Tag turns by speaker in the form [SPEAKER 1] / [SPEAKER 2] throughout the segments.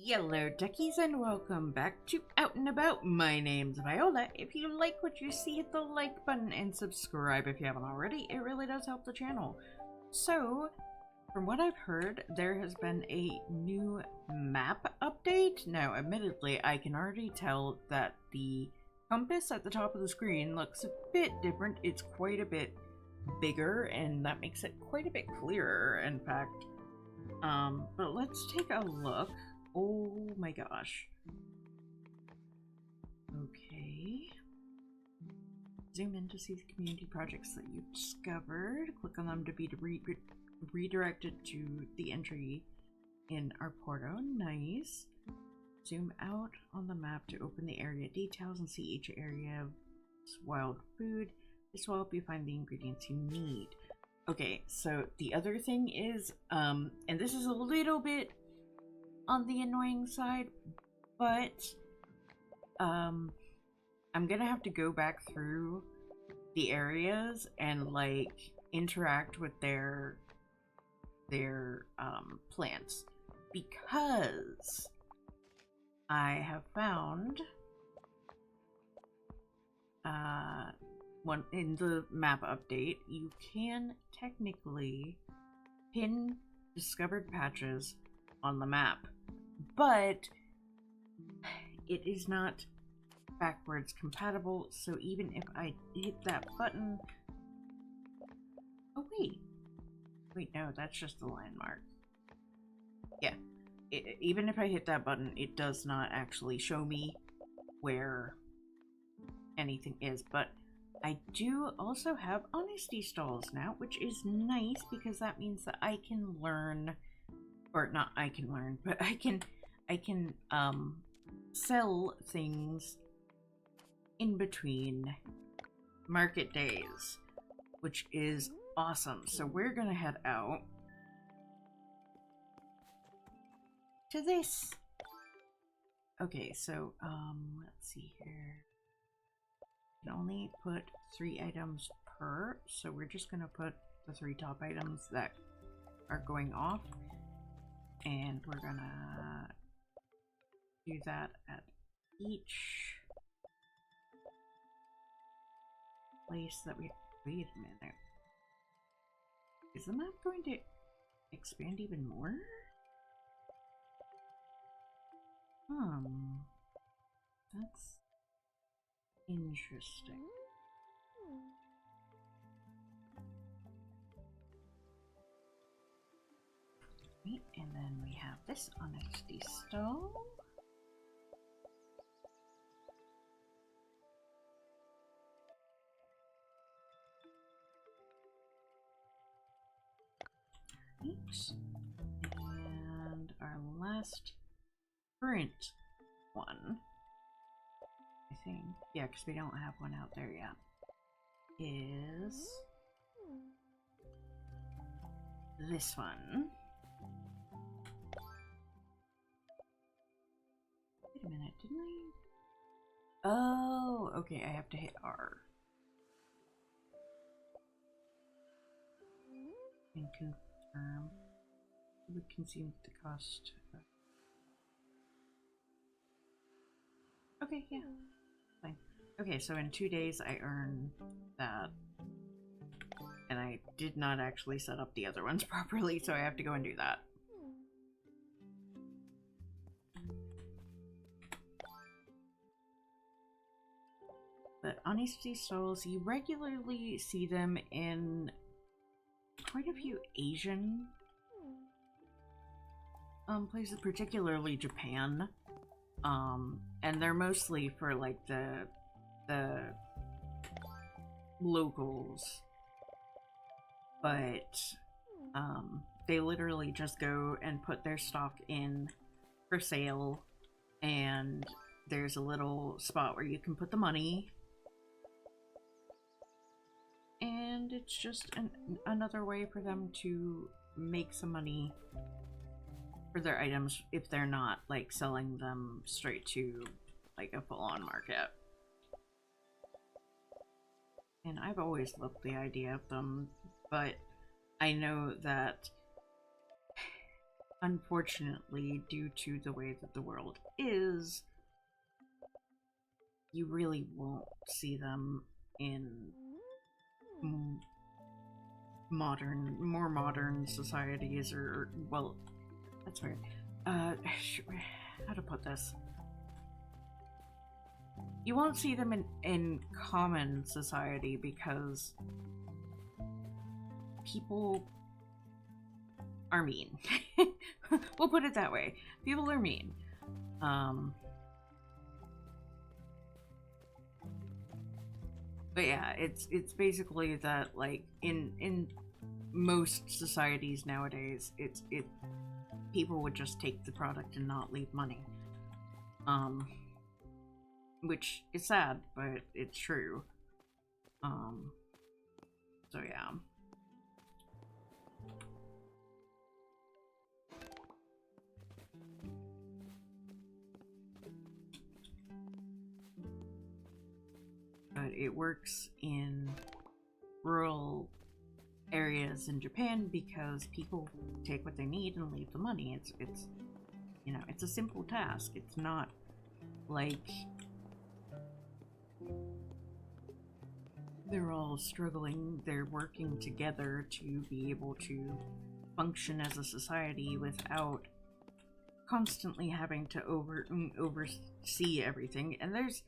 [SPEAKER 1] Yellow duckies and welcome back to Out and About. My name's Viola. If you like what you see, hit the like button and subscribe if you haven't already. It really does help the channel. So, from what I've heard, there has been a new map update. Now, admittedly, I can already tell that the compass at the top of the screen looks a bit different. It's quite a bit bigger, and that makes it quite a bit clearer, in fact. But let's take a look. Oh my gosh. Okay. Zoom in to see the community projects that you've discovered. Click on them to be redirected to the entry in our Porto. Nice. Zoom out on the map to open the area details and see each area of wild food. This will help you find the ingredients you need. Okay, so the other thing is, and this is a little bit on the annoying side, but I'm gonna have to go back through the areas and like interact with their plants, because I have found one in the map update. You can technically pin discovered patches on the map, but it is not backwards compatible, so even if I hit that button... Oh wait, no, that's just the landmark. Yeah, even if I hit that button, it does not actually show me where anything is. But I do also have honesty stalls now, which is nice because that means that I can learn, or not I can learn, but I can sell things in between market days, which is awesome. So we're gonna head out to this. Okay, so let's see here. You can only put 3 items per, so we're just gonna put the 3 top items that are going off, and we're gonna do that at each place that we... Wait a minute. Is the map going to expand even more? That's interesting. Right, and then we have this honesty stone. Right. And our last current one, I think, yeah, because we don't have one out there yet, is this one. Wait a minute, didn't I? Oh, okay, I have to hit R. And confirm. It would consume the cost. Okay, yeah. Fine. Okay, so in 2 days I earn that. And I did not actually set up the other ones properly, so I have to go and do that. But honesty stalls, you regularly see them in quite a few Asian places, particularly Japan. And they're mostly for like the locals, but they literally just go and put their stock in for sale, and there's a little spot where you can put the money, and it's just another way for them to make some money for their items if they're not like selling them straight to like a full-on market. And I've always loved the idea of them, but I know that unfortunately, due to the way that the world is, you really won't see them in more modern societies, or, well, that's weird. How to put this? You won't see them in common society because people are mean. We'll put it that way. People are mean. But yeah, it's basically that, like, in most societies nowadays, people would just take the product and not leave money. Which is sad, but it's true. So yeah. But it works in rural areas in Japan because people take what they need and leave the money. It's you know, it's a simple task. It's not like they're all struggling. They're working together to be able to function as a society without constantly having to oversee everything. And there's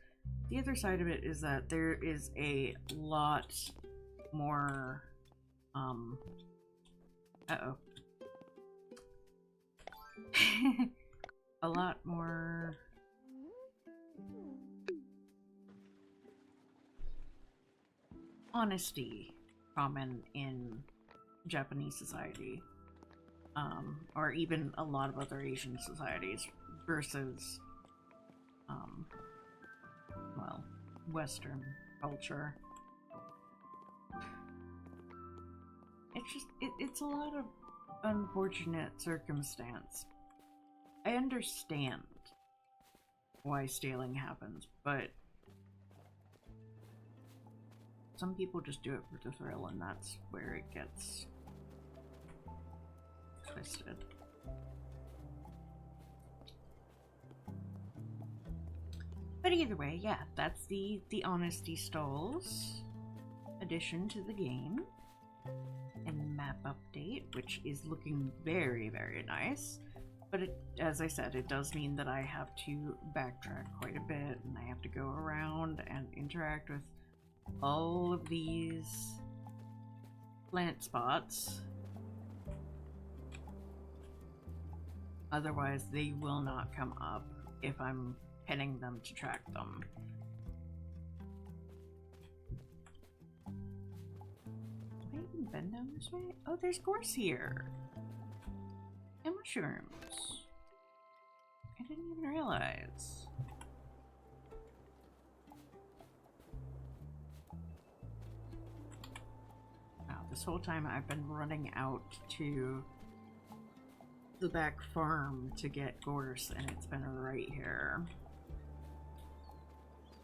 [SPEAKER 1] the other side of it is that there is a lot more a lot more honesty common in Japanese society, or even a lot of other Asian societies versus well, Western culture. It's just it's a lot of unfortunate circumstance. I understand why stealing happens, but some people just do it for the thrill, and that's where it gets twisted. But either way, yeah, that's the Honesty Stalls addition to the game. And map update, which is looking very, very nice. But it, as I said, it does mean that I have to backtrack quite a bit, and I have to go around and interact with all of these plant spots. Otherwise, they will not come up if I'm petting them to track them. Have I even been down this way? Oh, there's gorse here. And mushrooms. I didn't even realize. Wow, this whole time I've been running out to the back farm to get gorse, and it's been right here.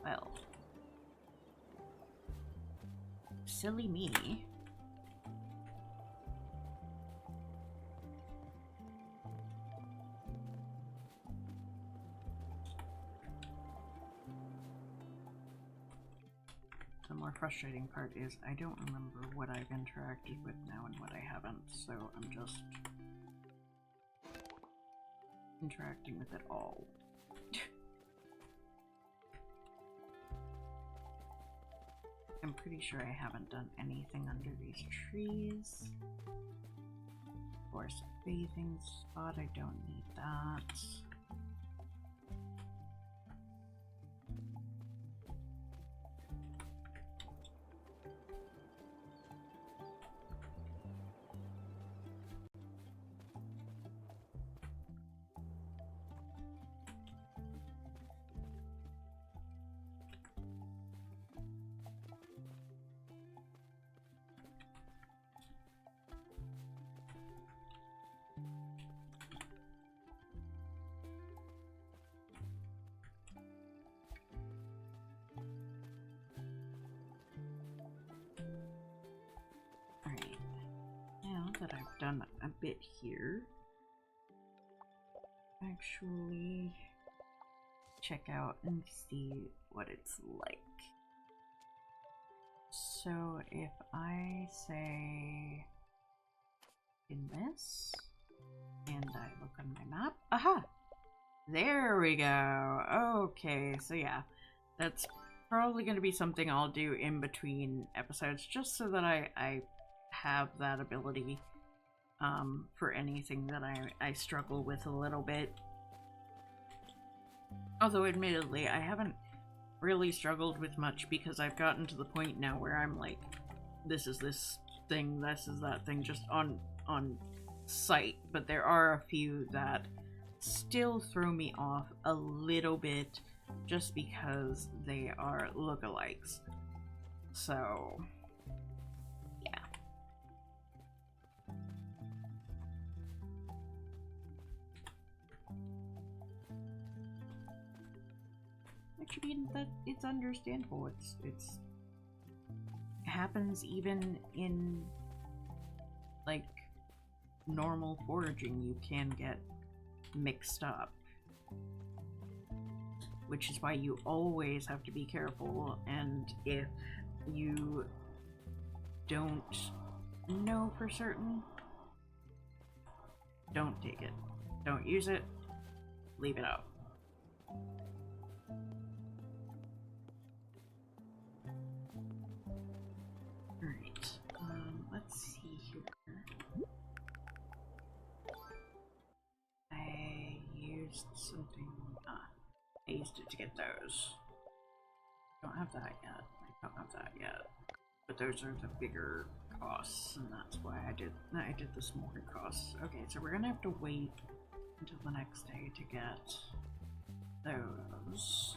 [SPEAKER 1] Well, silly me. The more frustrating part is I don't remember what I've interacted with now and what I haven't, so I'm just interacting with it all. I'm pretty sure I haven't done anything under these trees. Of course, bathing spot, I don't need that. That I've done a bit here, actually check out and see what it's like. So if I say in this, and I look on my map, aha! There we go. Okay, so yeah, that's probably going to be something I'll do in between episodes, just so that I have that ability for anything that I struggle with a little bit. Although, admittedly, I haven't really struggled with much because I've gotten to the point now where I'm like, this is this thing, this is that thing, just on sight. But there are a few that still throw me off a little bit just because they are lookalikes. So, yeah. Which means that it's understandable. It happens even in like normal foraging. You can get mixed up, which is why you always have to be careful, and if you don't know for certain, don't take it. Don't use it. Leave it out. Alright, let's see here. I used something. I used it to get those. Don't have that yet. I don't have that yet. But those are the bigger costs, and that's why I did the smaller costs. Okay, so we're gonna have to wait until the next day to get those.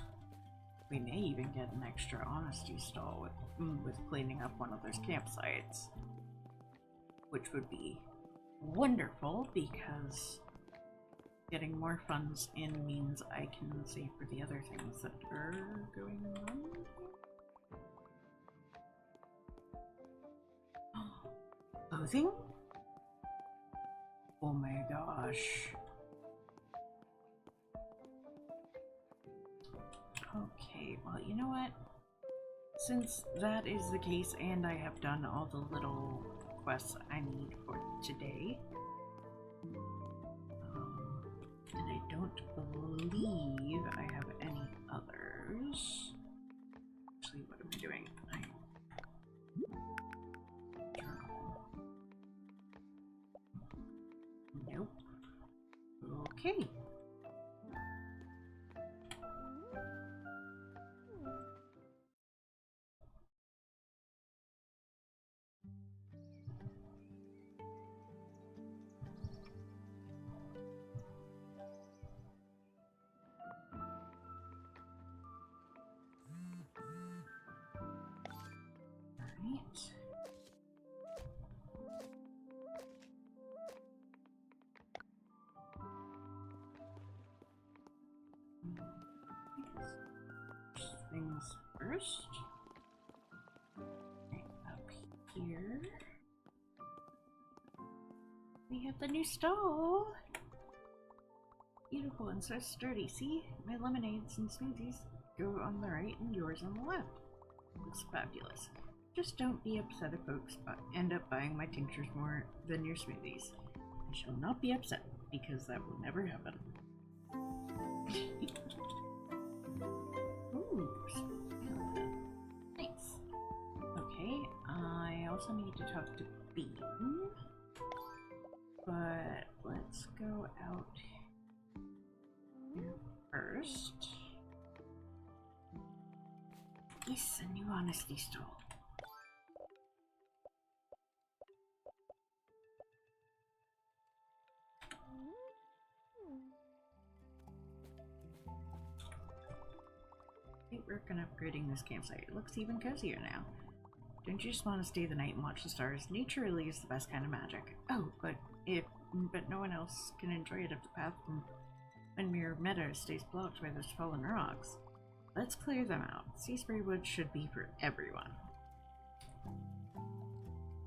[SPEAKER 1] We may even get an extra honesty stall with cleaning up one of those campsites, which would be wonderful because getting more funds in means I can save for the other things that are going on. Clothing? Oh my gosh. Okay, well, you know what? Since that is the case and I have done all the little quests I need for today, and I don't believe I have any others. Actually, what am I doing? Journal. Nope. Okay. Things first. Right up here. We have the new stall. Beautiful and so sturdy. See? My lemonades and smoothies go on the right and yours on the left. Looks fabulous. Just don't be upset if folks end up buying my tinctures more than your smoothies. I shall not be upset, because that will never happen. Ooh, nice. Okay, I also need to talk to Bean. But let's go out here first. Yes, a new honesty stall. Great work on upgrading this campsite. It looks even cozier now. Don't you just want to stay the night and watch the stars? Nature really is the best kind of magic. Oh, but no one else can enjoy it if the path from Windmere Meadows stays blocked by those fallen rocks. Let's clear them out. Sea Spray Woods should be for everyone.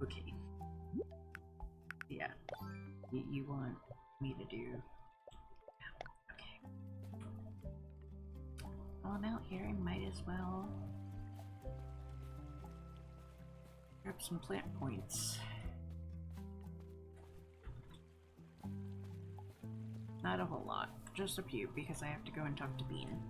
[SPEAKER 1] Okay. Yeah. You want me to do... While I'm out here, I might as well grab some plant points. Not a whole lot, just a few, because I have to go and talk to Bean.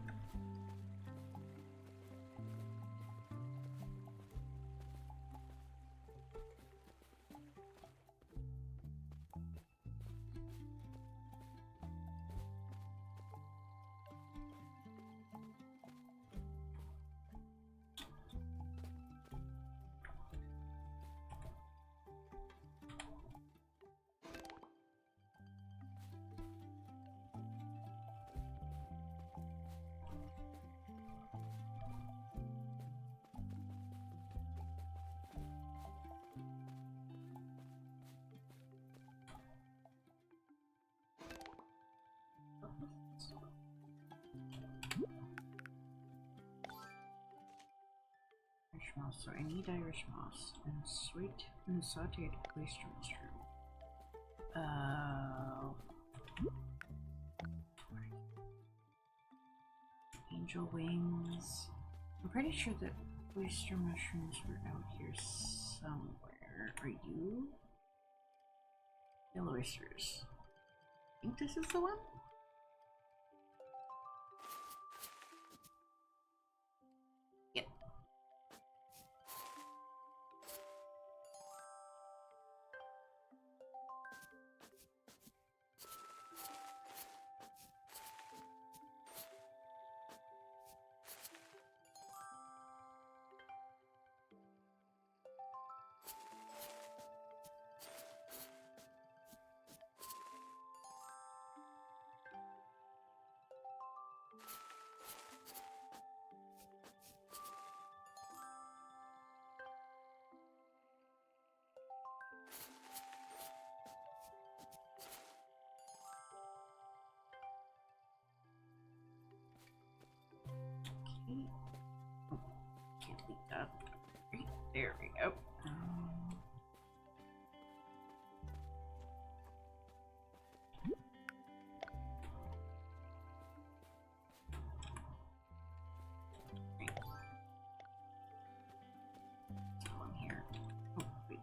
[SPEAKER 1] Moss, so I need Irish moss and sweet and sauteed oyster mushroom. Angel wings. I'm pretty sure that oyster mushrooms were out here somewhere. Are you? Yellow oysters. I think this is the one? Yep. Oh, can't leave that. Right, there we go. Right. So I'm here. Oh, wait.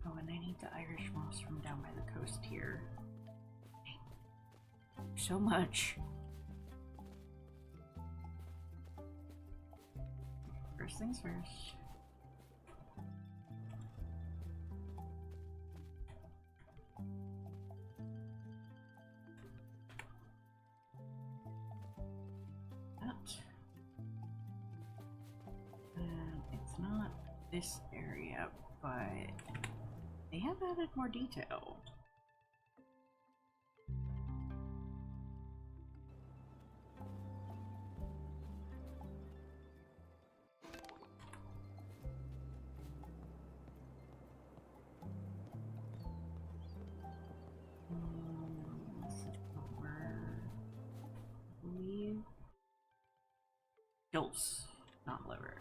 [SPEAKER 1] Oh, and I need the Irish moss from down by the coast here. So much. First things first. That. It's not this area, but they have added more detail. Gills, not liver.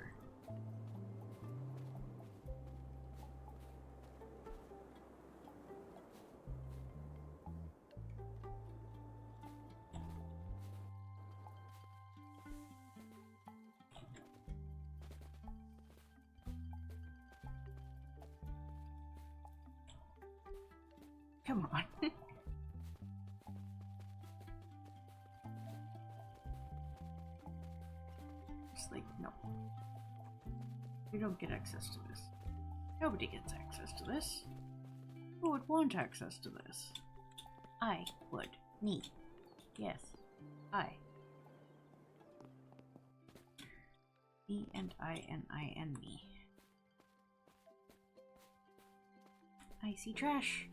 [SPEAKER 1] Come on. It's like, no. You don't get access to this. Nobody gets access to this. Who would want access to this? I would. Me. Yes. I. Me and I and I and me. I see trash.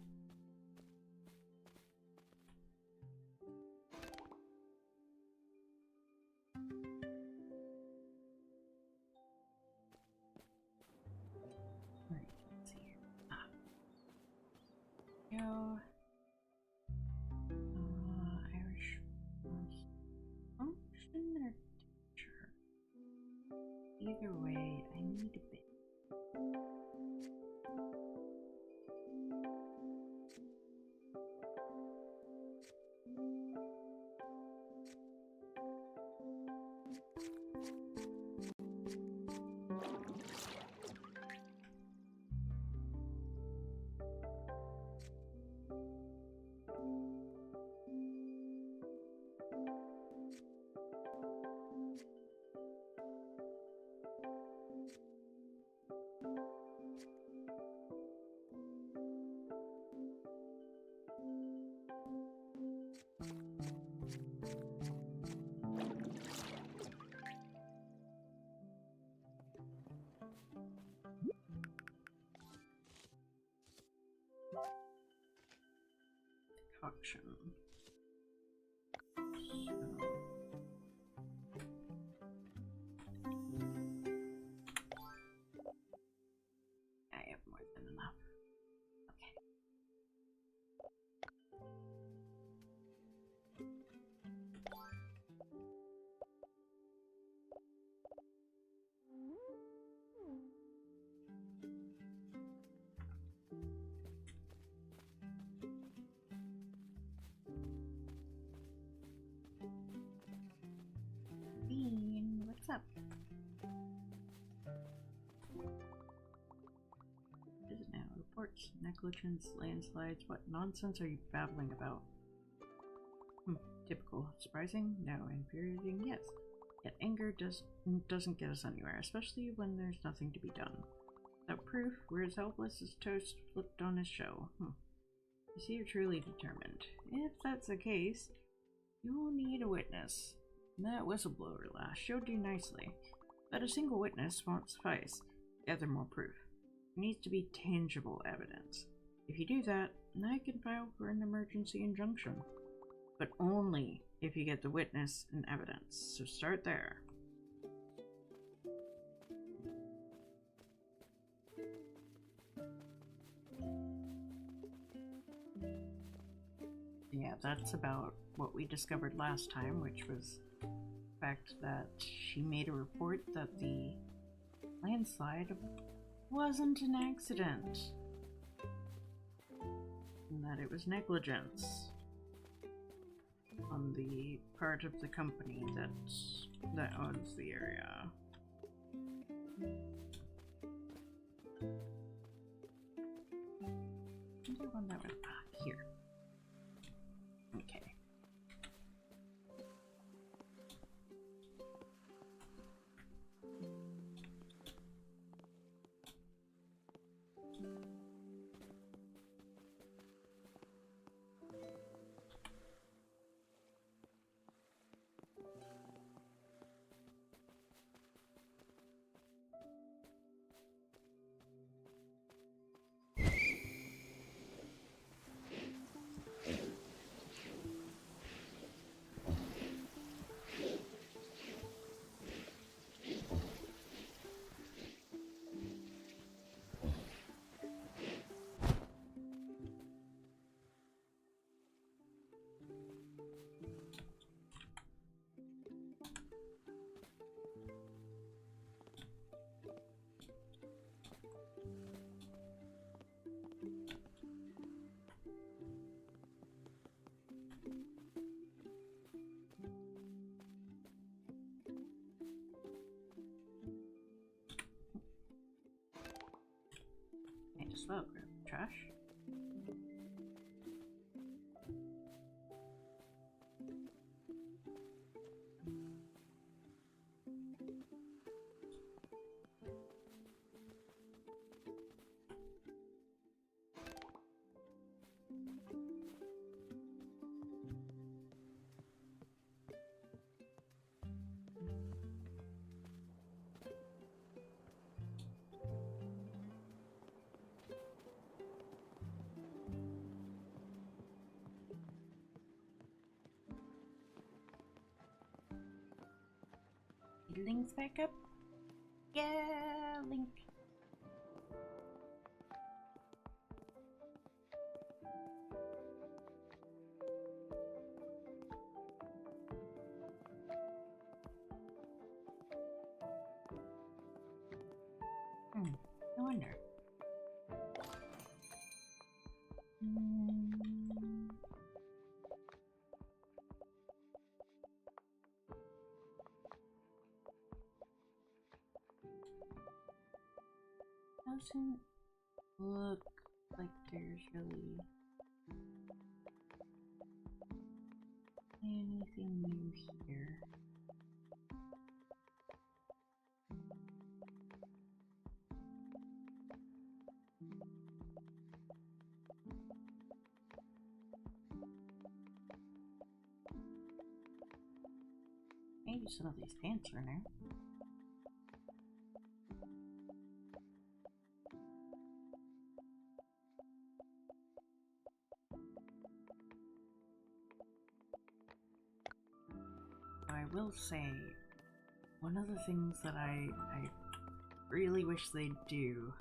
[SPEAKER 1] Irish function or texture? Either way, I need a bit. auction. I have more than enough. Okay. Bean, what's up? What is it now? Reports, negligence, landslides. What nonsense are you babbling about? Typical. Surprising? No. Infuriating? Yes. Yet anger doesn't get us anywhere, especially when there's nothing to be done. Without proof, we're as helpless as toast flipped on his show. You see, you're truly determined. If that's the case, you'll need a witness. That whistleblower lass showed you nicely, but a single witness won't suffice. Gather more proof. It needs to be tangible evidence. If you do that, I can file for an emergency injunction. But only if you get the witness and evidence, so start there. Yeah, that's about what we discovered last time, which was the fact that she made a report that the landslide wasn't an accident, and that it was negligence on the part of the company that owns the area. The one that went here. Okay. Might as well grab the trash. Link's back up? Yeah, Link. No wonder. Doesn't look like there's really anything new here. Maybe some of these pants are new. I will say, one of the things that I really wish they'd do,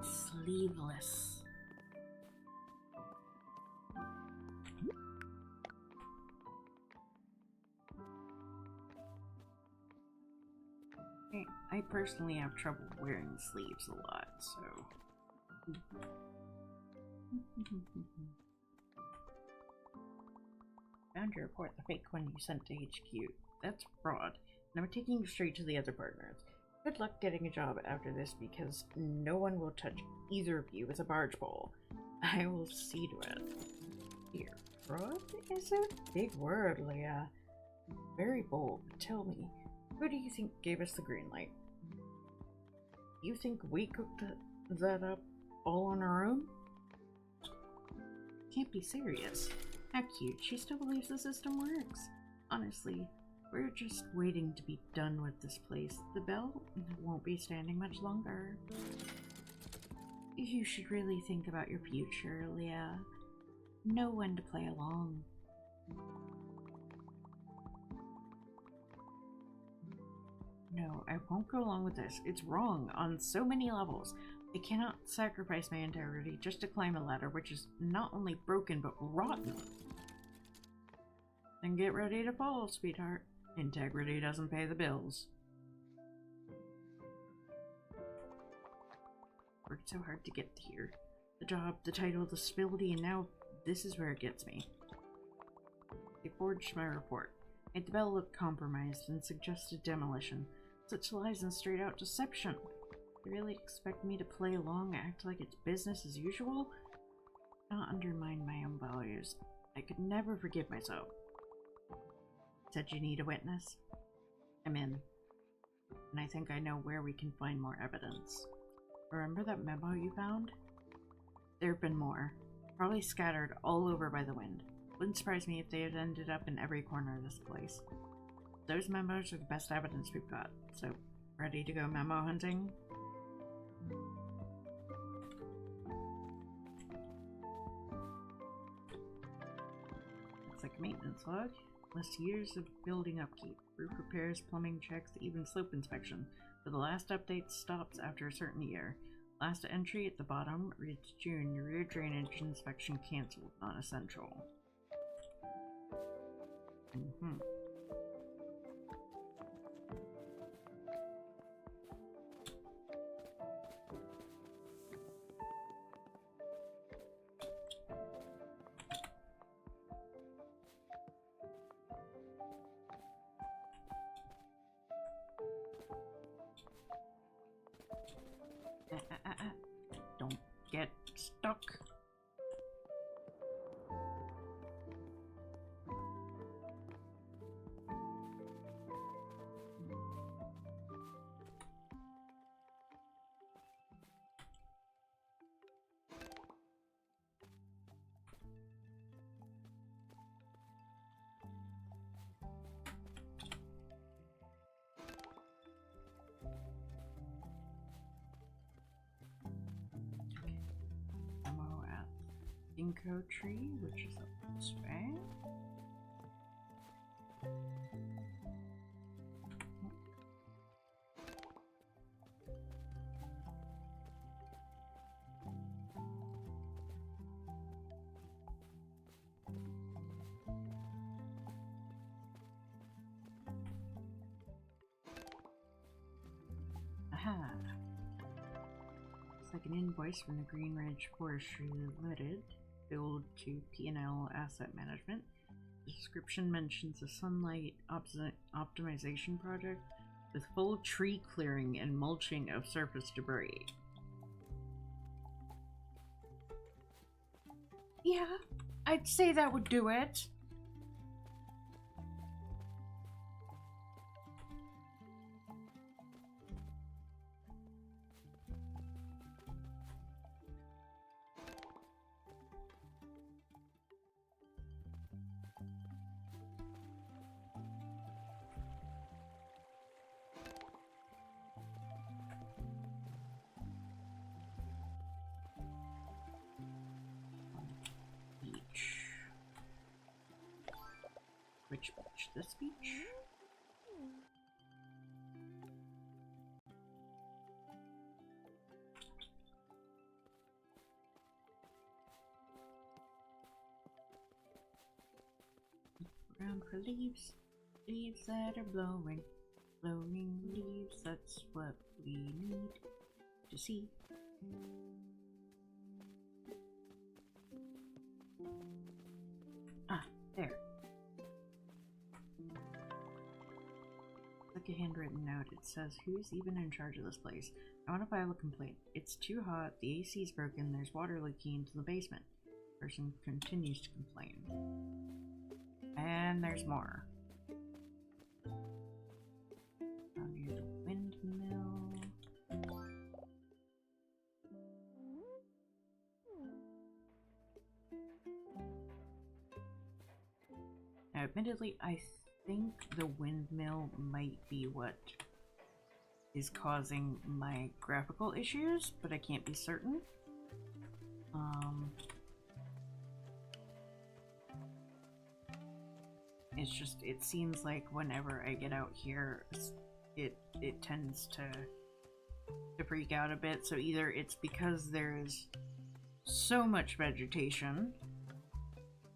[SPEAKER 1] sleeveless. I personally have trouble wearing sleeves a lot, so... Found your report, the fake one you sent to HQ. That's fraud, and I'm taking you straight to the other partners. Good luck getting a job after this, because no one will touch either of you with a barge pole. I will see to it. Here, fraud, is it? Big word, Leah. Very bold. Tell me, who do you think gave us the green light? You think we cooked that up all on our own? Can't be serious. How cute. She still believes the system works. Honestly, we're just waiting to be done with this place. The bell won't be standing much longer. You should really think about your future, Leah. Know when to play along. No, I won't go along with this. It's wrong on so many levels. I cannot sacrifice my integrity just to climb a ladder which is not only broken but rotten. Then get ready to fall, sweetheart. Integrity doesn't pay the bills. Worked so hard to get here. The job, the title, the stability, and now this is where it gets me. They forged my report. Made the bell look compromised and suggested demolition. Such lies and straight out deception. They really expect me to play along, act like it's business as usual? Not undermine my own values. I could never forgive myself. Said you need a witness? I'm in. And I think I know where we can find more evidence. Remember that memo you found? There have been more. Probably scattered all over by the wind. Wouldn't surprise me if they had ended up in every corner of this place. Those memos are the best evidence we've got. So, ready to go memo hunting? Looks like a maintenance log. Lists years of building upkeep, roof repairs, plumbing checks, even slope inspection. But the last update stops after a certain year. Last entry at the bottom reads June, rear drainage inspection cancelled, not essential. Don't get stuck. Ginkgo tree, which is up this way. Aha! It's like an invoice from the Green Ridge Forestry Limited. Billed to P&L Asset Management. The description mentions a sunlight optimization project with full tree clearing and mulching of surface debris. Yeah, I'd say that would do it. Which beach? This beach? Around for leaves, leaves that are blowing, blowing leaves, that's what we need to see. Ah, there. Like a handwritten note, it says, "Who's even in charge of this place? I want to file a complaint. It's too hot, the AC's broken, there's water leaking into the basement." Person continues to complain. And there's more. Down near the windmill. Now, admittedly, I think the windmill might be what is causing my graphical issues, but I can't be certain. It's just, it seems like whenever I get out here, it tends to freak out a bit. So either it's because there's so much vegetation,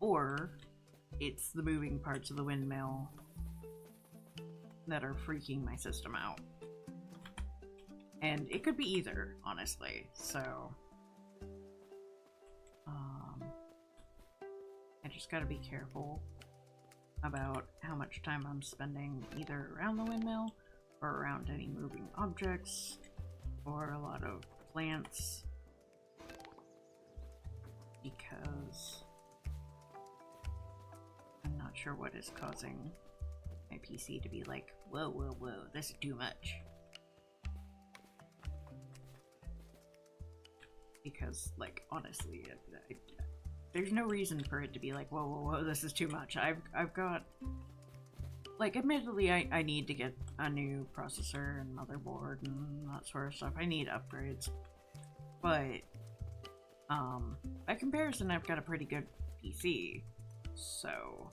[SPEAKER 1] or it's the moving parts of the windmill that are freaking my system out. And it could be either, honestly. So I just gotta be careful about how much time I'm spending either around the windmill or around any moving objects or a lot of plants, because I'm not sure what is causing my PC to be like, whoa, whoa, whoa, this is too much. Because, like, honestly, there's no reason for it to be like, whoa, whoa, whoa, this is too much. I've got, like, admittedly, I need to get a new processor and motherboard and that sort of stuff. I need upgrades. But, by comparison, I've got a pretty good PC. So,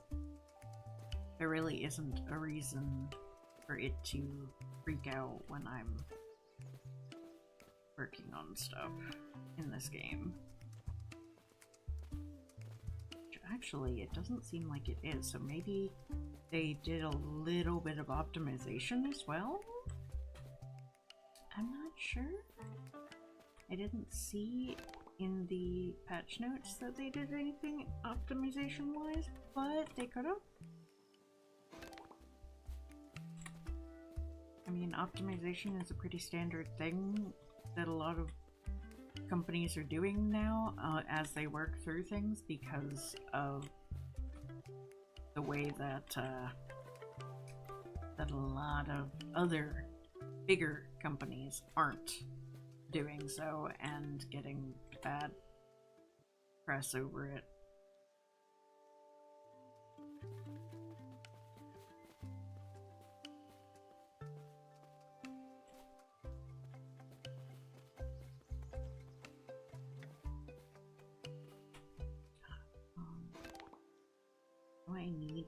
[SPEAKER 1] there really isn't a reason for it to freak out when I'm working on stuff in this game. Actually, it doesn't seem like it is, so maybe they did a little bit of optimization as well? I'm not sure. I didn't see in the patch notes that they did anything optimization-wise, but they could have. I mean, optimization is a pretty standard thing that a lot of companies are doing now as they work through things, because of the way that that a lot of other bigger companies aren't doing so and getting bad press over it. I need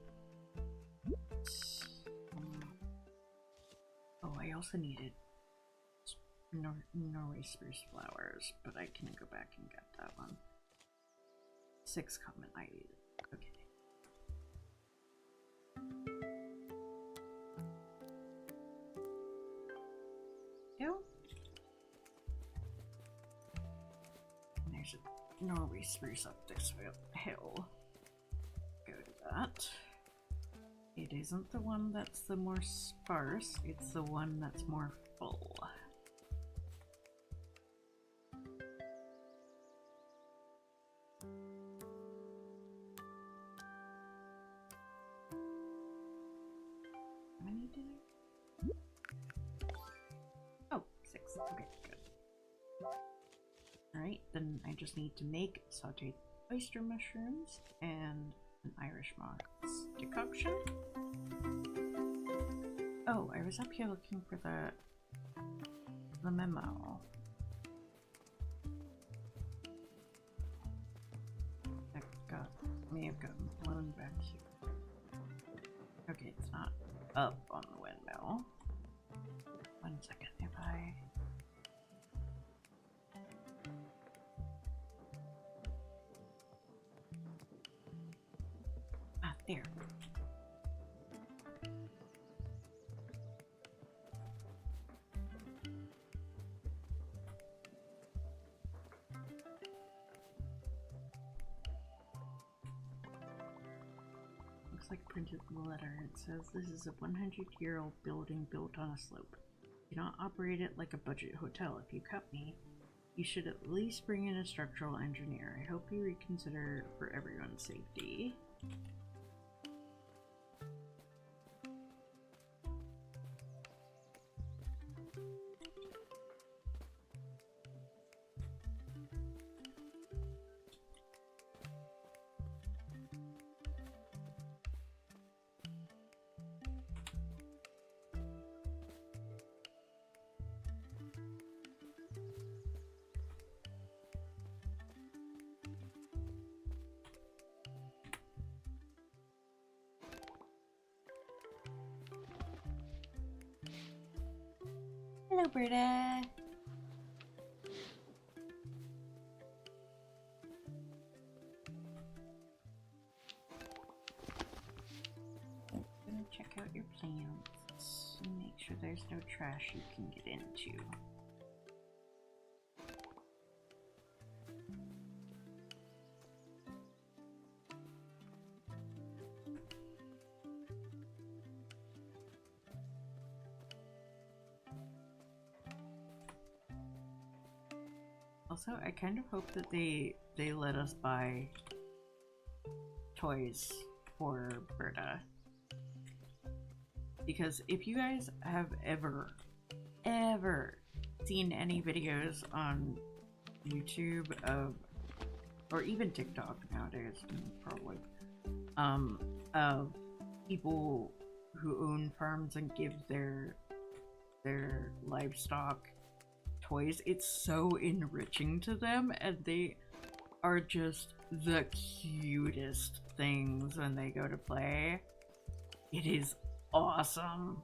[SPEAKER 1] oh, I also needed Norway spruce flowers, but I can go back and get that one. 6 common I need. Okay. Go. And there's a Norway spruce up this hill. Go to that. It isn't the one that's the more sparse, it's the one that's more full. How many did I? Oh, 6. Okay, good. Alright, then I just need to make sauteed oyster mushrooms and an Irish moss decoction. Oh, I was up here looking for the memo. May have gotten blown back here. up on the windmill. 1 second, if I... Ah, there. Looks like a printed letter. It says this is a 100-year-old building built on a slope. You don't operate it like a budget hotel. If you cut me, you should at least bring in a structural engineer. I hope you reconsider for everyone's safety. Hello, Berta. I'm gonna check out your plants and make sure there's no trash you can get into. Also, I kind of hope that they let us buy toys for Berta. Because if you guys have ever seen any videos on YouTube of, or even TikTok nowadays, probably, of people who own farms and give their livestock toys, it's so enriching to them, and they are just the cutest things when they go to play. It is awesome.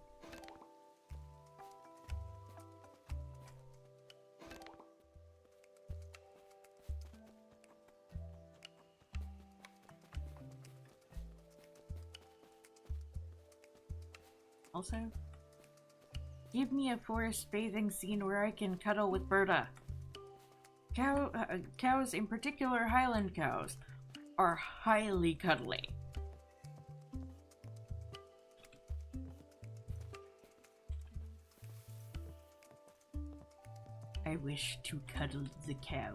[SPEAKER 1] Also, give me a forest bathing scene where I can cuddle with Berta. Cows, in particular Highland cows, are highly cuddly. I wish to cuddle the cow.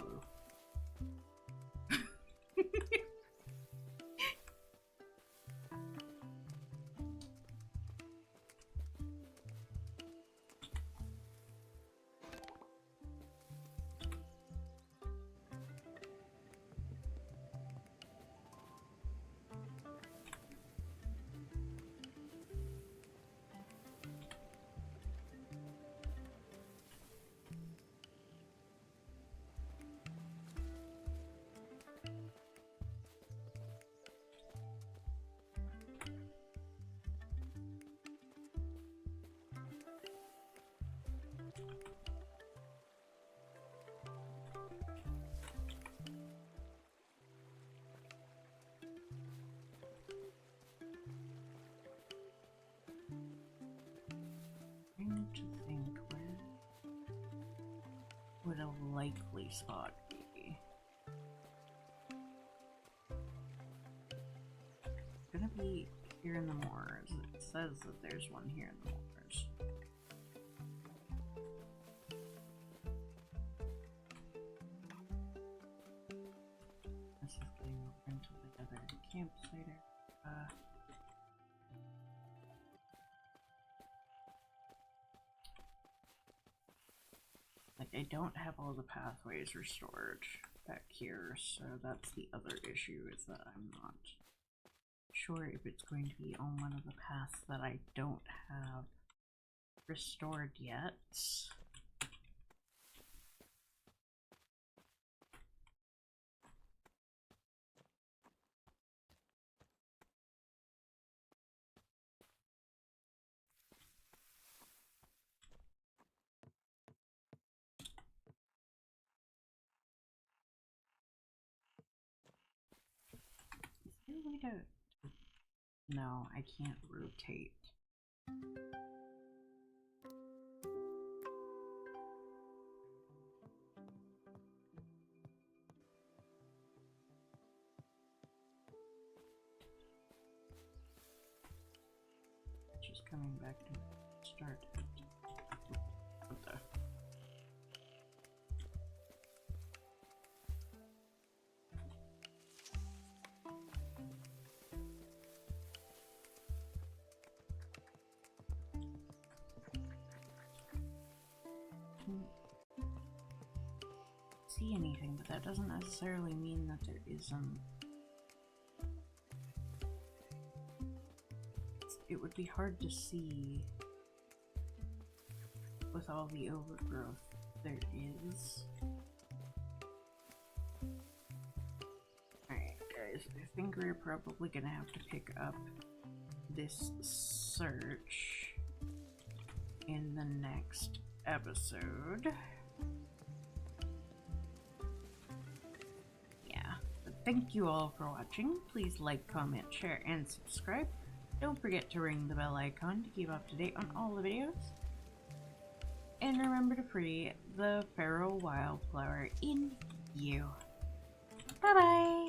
[SPEAKER 1] To think, where would a likely spot be? It's gonna be here in the moors. It says that there's one here in the moors. This is getting into the other campsite area. Like, I don't have all the pathways restored back here, so that's the other issue, is that I'm not sure if it's going to be on one of the paths that I don't have restored yet. to... No, I can't rotate. Just coming back to start. What the? See anything, but that doesn't necessarily mean that there isn't. It would be hard to see with all the overgrowth there is. Alright guys, I think we're probably gonna have to pick up this search in the next episode. Yeah, but thank you all for watching. Please like, comment, share, and subscribe. Don't forget to ring the bell icon to keep up to date on all the videos. And remember to free the feral wildflower in you. Bye bye!